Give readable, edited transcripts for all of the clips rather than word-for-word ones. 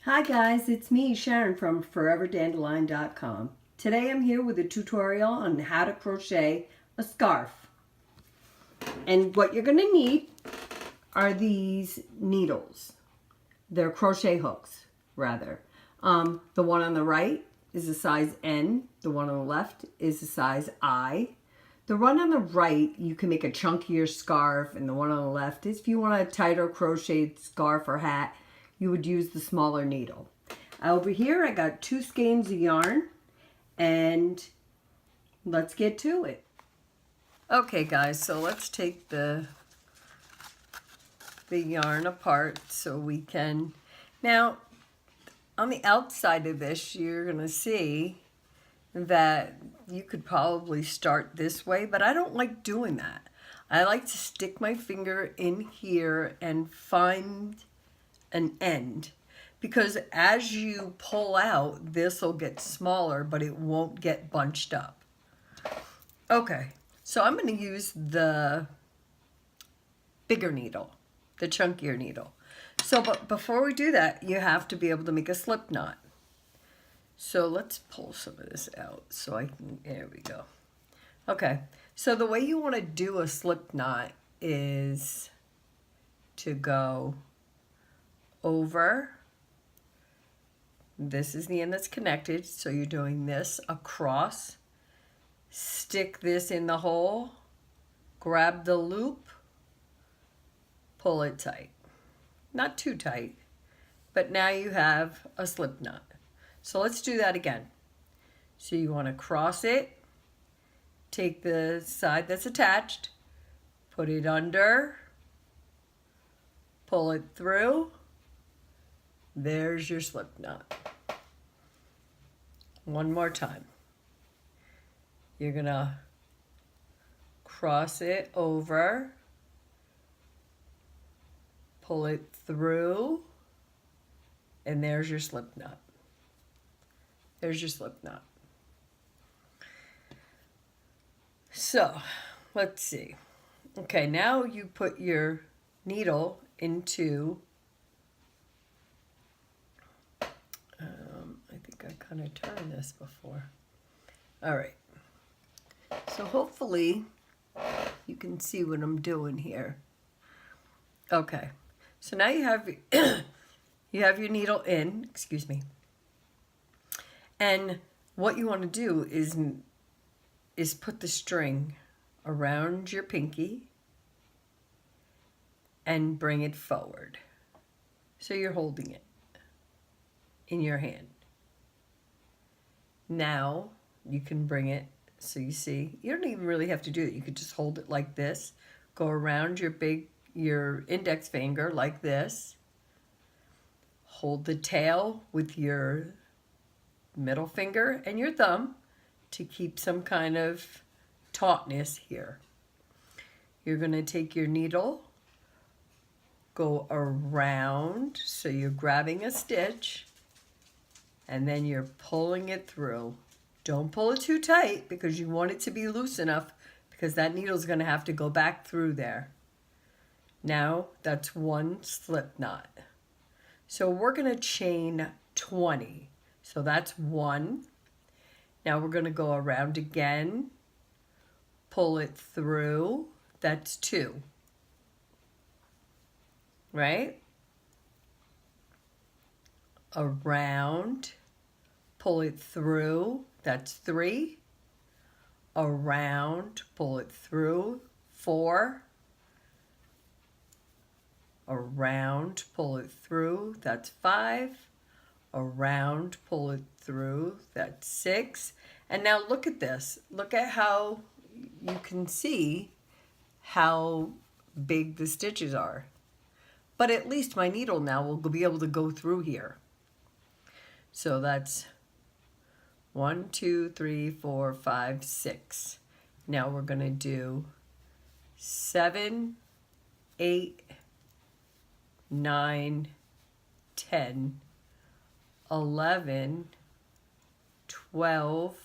Hi guys, it's me, Sharon from foreverdandelion.com. Today I'm here with a tutorial on how to crochet a scarf. And what you're going to need are these needles. They're crochet hooks, rather. The one on the right is a size N. The one on the left is a size I. The one on the right, you can make a chunkier scarf, and the one on the left is if you want a tighter crocheted scarf or hat, you would use the smaller needle. Over here, I got 2 skeins of yarn, and let's get to it. Okay, guys, so let's take the yarn apart so we can. Now, on the outside of this, you're going to see that you could probably start this way, but I don't like doing that. I like to stick my finger in here and find an end, because as you pull out, this will get smaller, but it won't get bunched up. Okay, so I'm going to use the bigger needle, the chunkier needle. So, but before we do that, you have to be able to make a slip knot. So let's pull some of this out so I can, there we go. Okay, so the way you want to do a slip knot is to go over. This is the end that's connected, so you're doing this across. Stick this in the hole, grab the loop, pull it tight. Not too tight, but now you have a slip knot. So let's do that again. So you want to cross it, take the side that's attached, put it under, pull it through. There's your slip knot. One more time. You're gonna cross it over, pull it through, and there's your slip knot. There's your slip knot. So, let's see. Okay, now you put your needle into, I think I kind of turned this before. All right. So hopefully you can see what I'm doing here. Okay. So now you have you have your needle in, excuse me. And what you want to do is put the string around your pinky and bring it forward. So you're holding it in your hand. Now you can bring it, so you see, you don't even really have to do it. You could just hold it like this, go around your index finger like this, hold the tail with your middle finger and your thumb to keep some kind of tautness here. You're going to take your needle, go around, so you're grabbing a stitch, and then you're pulling it through. Don't pull it too tight because you want it to be loose enough, because that needle's going to have to go back through there. Now that's one slip knot. So we're going to chain 20. So that's 1. Now we're going to go around again, pull it through. That's 2. Right? Around, pull it through. That's 3. Around, pull it through. 4. Around, pull it through. That's 5. Around, pull it through. That's 6. And now look at this. Look at how you can see how big the stitches are. But at least my needle now will be able to go through here. So that's 1, 2, 3, 4, 5, 6. Now we're going to do 7, 8, 9, 10, 11, 12,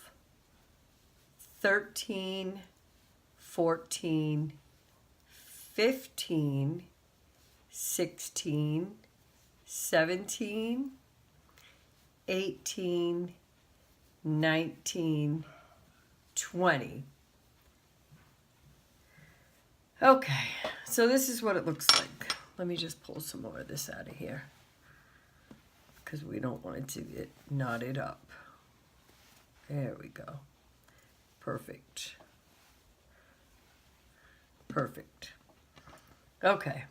13, 14, 15, 16, 17, 18, 19, 20. Okay, so this is what it looks like. Let me just pull some more of this out of here because we don't want it to get knotted up. There we go. Perfect. Perfect. Okay.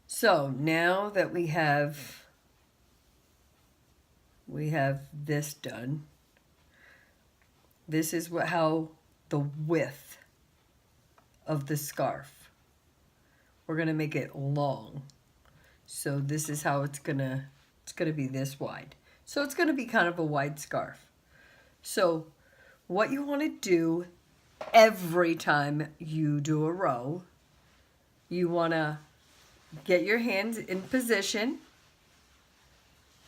So now that we have this done, this is how the width of the scarf. We're gonna make it long. So this is how it's gonna be this wide. So it's gonna be kind of a wide scarf. So what you wanna do every time you do a row, you wanna get your hands in position,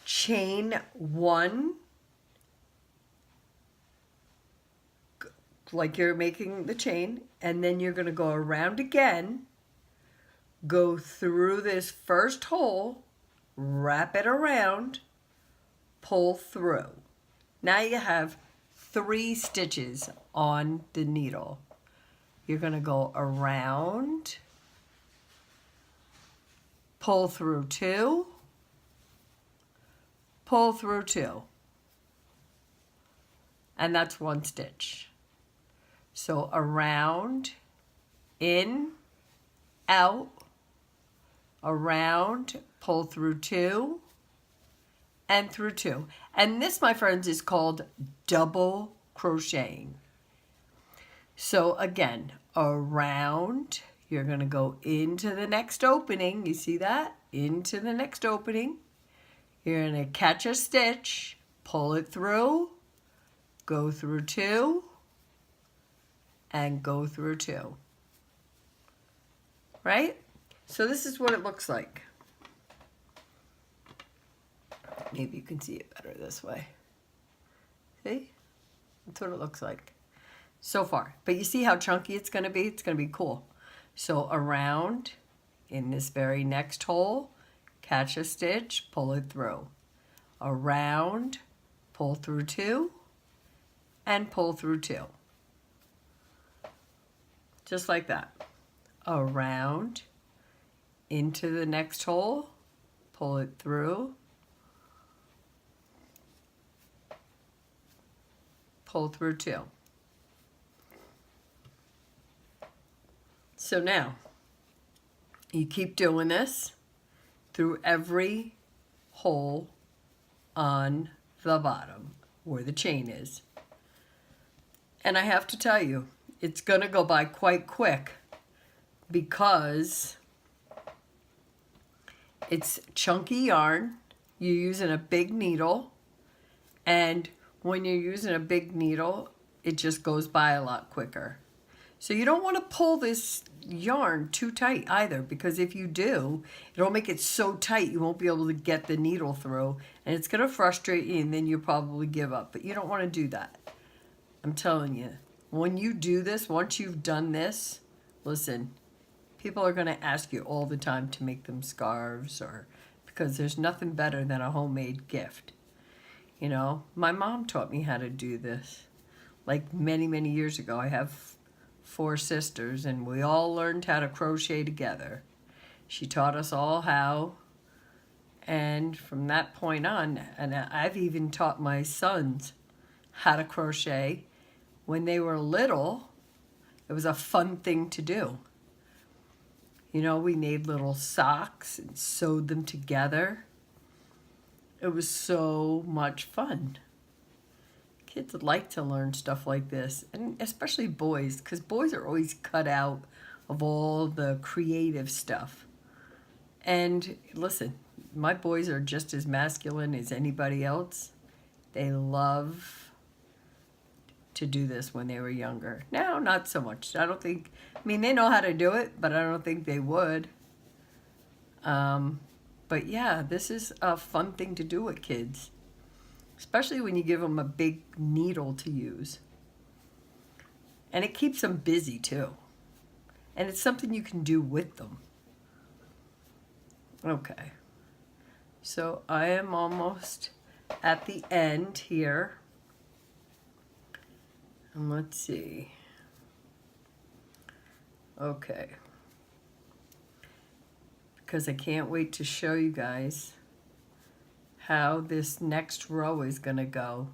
chain one, like you're making the chain, and then you're going to go around again, go through this first hole, wrap it around, pull through. Now you have 3 stitches on the needle. You're going to go around, pull through 2, pull through 2, and that's 1 stitch. So around, in, out, around, pull through 2, and through 2. And this, my friends, is called double crocheting. So again, around, you're going to go into the next opening. You see that? Into the next opening. You're going to catch a stitch, pull it through, go through 2, and go through 2. Right? So this is what it looks like. Maybe you can see it better this way. See? That's what it looks like so far. But you see how chunky it's going to be? It's going to be cool. So around, in this very next hole, catch a stitch, pull it through. Around, pull through 2, and pull through 2. Just like that. Around, into the next hole, pull it through, pull through 2. So now, you keep doing this through every hole on the bottom where the chain is. And I have to tell you, it's going to go by quite quick because it's chunky yarn. You're using a big needle, and when you're using a big needle, it just goes by a lot quicker. So you don't want to pull this yarn too tight either, because if you do, it'll make it so tight you won't be able to get the needle through, and it's going to frustrate you, and then you'll probably give up. But you don't want to do that. I'm telling you, when you do this, once you've done this, listen, people are going to ask you all the time to make them scarves, or because there's nothing better than a homemade gift. You know, my mom taught me how to do this like many, many years ago. I have 4 sisters, and we all learned how to crochet together. She taught us all how, and from that point on, and I've even taught my sons how to crochet. When they were little, it was a fun thing to do. You know, we made little socks and sewed them together. It was so much fun. Kids like to learn stuff like this, and especially boys, because boys are always cut out of all the creative stuff. And listen, my boys are just as masculine as anybody else. They love to do this when they were younger. Now, not so much. I don't think, I mean, they know how to do it, but I don't think they would. But yeah, this is a fun thing to do with kids, especially when you give them a big needle to use. And it keeps them busy too. And it's something you can do with them. Okay. So I am almost at the end here. And let's see. Okay. Because I can't wait to show you guys how this next row is going to go.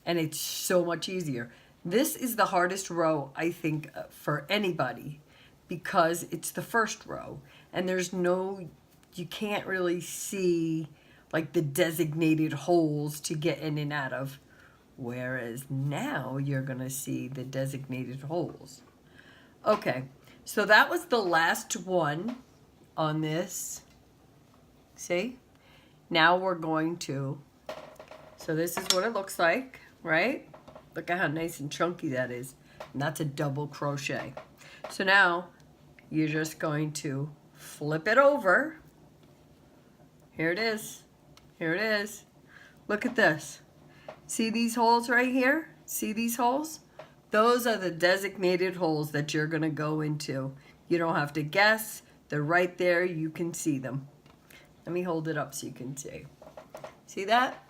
And it's so much easier. This is the hardest row, I think, for anybody, because it's the first row. And there's no, you can't really see like the designated holes to get in and out of. Whereas now you're going to see the designated holes. Okay, so that was the last one on this. See? Now we're going to, so this is what it looks like, right? Look at how nice and chunky that is. And that's a double crochet. So now you're just going to flip it over. Here it is. Here it is. Look at this. See these holes right here? See these holes? Those are the designated holes that you're going to go into. You don't have to guess. They're right there. You can see them. Let me hold it up so you can see. See that?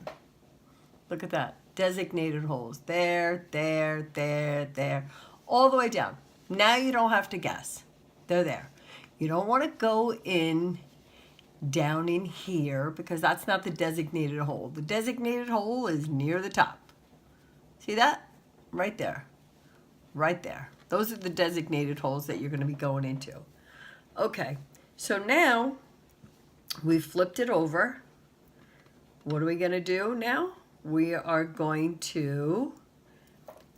Look at that. Designated holes. There, there, there, there. All the way down. Now you don't have to guess. They're there. You don't want to go in down in here because that's not the designated hole. The designated hole is near the top. See that? Right there. Right there. Those are the designated holes that you're going to be going into. Okay, so now we flipped it over. What are we going to do now? We are going to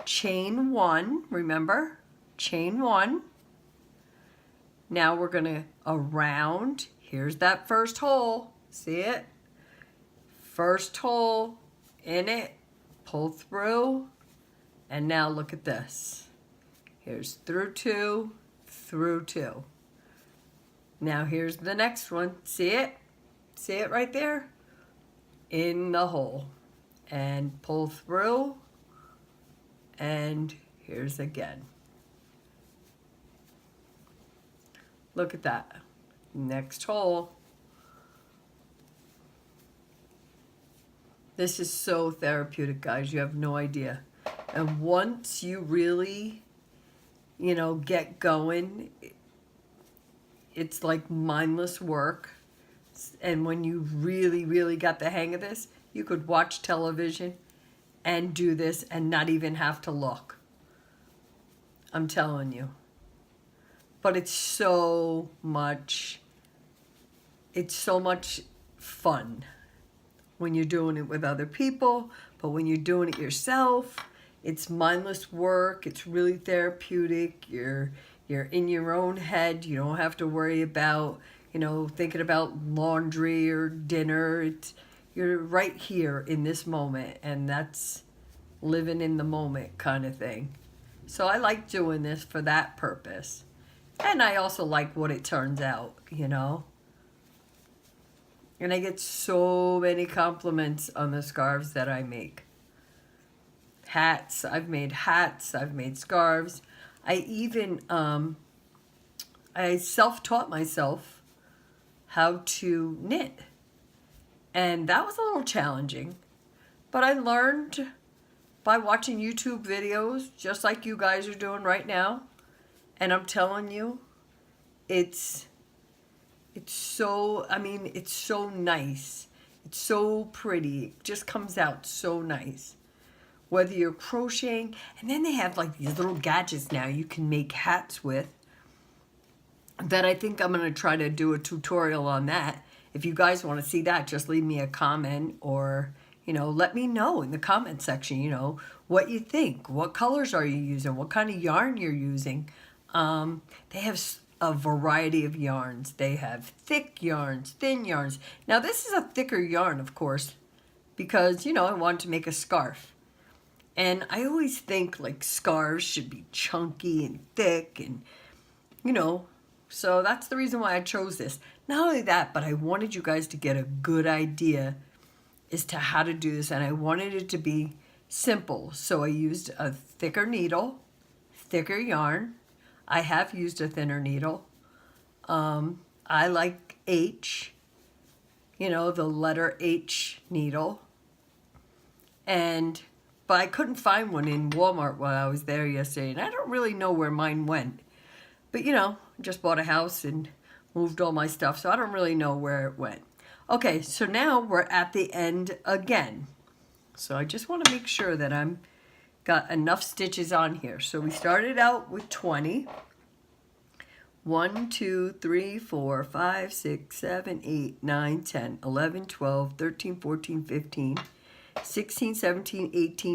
chain one, remember? Chain one. Now we're going to around. Here's that first hole. See it? First hole in it. Pull through. And now look at this. Here's through two, through two. Now here's the next one. See it? See it right there? In the hole. And pull through. And here's again. Look at that. Next hole. This is so therapeutic, guys. You have no idea. And once you really, you know, get going, it's like mindless work. And when you really, really got the hang of this, you could watch television and do this and not even have to look. I'm telling you. But it's so much fun when you're doing it with other people, but when you're doing it yourself, it's mindless work. It's really therapeutic. You're in your own head. You don't have to worry about, you know, thinking about laundry or dinner. You're right here in this moment, and that's living in the moment kind of thing. So I like doing this for that purpose. And I also like what it turns out, you know. And I get so many compliments on the scarves that I make. Hats, I've made scarves. I even, I self-taught myself how to knit. And that was a little challenging. But I learned by watching YouTube videos, just like you guys are doing right now. And I'm telling you, it's so, I mean, it's so nice. It's so pretty. It just comes out so nice. Whether you're crocheting, and then they have like these little gadgets now you can make hats with that I think I'm going to try to do a tutorial on that. If you guys want to see that, just leave me a comment or, you know, let me know in the comment section, you know, what you think. What colors are you using? What kind of yarn you're using? They have a variety of yarns. They have thick yarns, thin yarns. Now this is a thicker yarn, of course, because, you know, I wanted to make a scarf. And I always think like scarves should be chunky and thick and, you know, so that's the reason why I chose this. Not only that, but I wanted you guys to get a good idea as to how to do this, and I wanted it to be simple. So I used a thicker needle, thicker yarn. I have used a thinner needle. I like H, you know, the letter H needle. But I couldn't find one in Walmart while I was there yesterday, and I don't really know where mine went. But you know, just bought a house and moved all my stuff, so I don't really know where it went. Okay, so now we're at the end again. So I just want to make sure that I'm got enough stitches on here. So we started out with 20. 1, 2, 3, 4, 5, 6, 7, 8, 9, 10, 11, 12, 13, 14, 15, 16, 17, 18,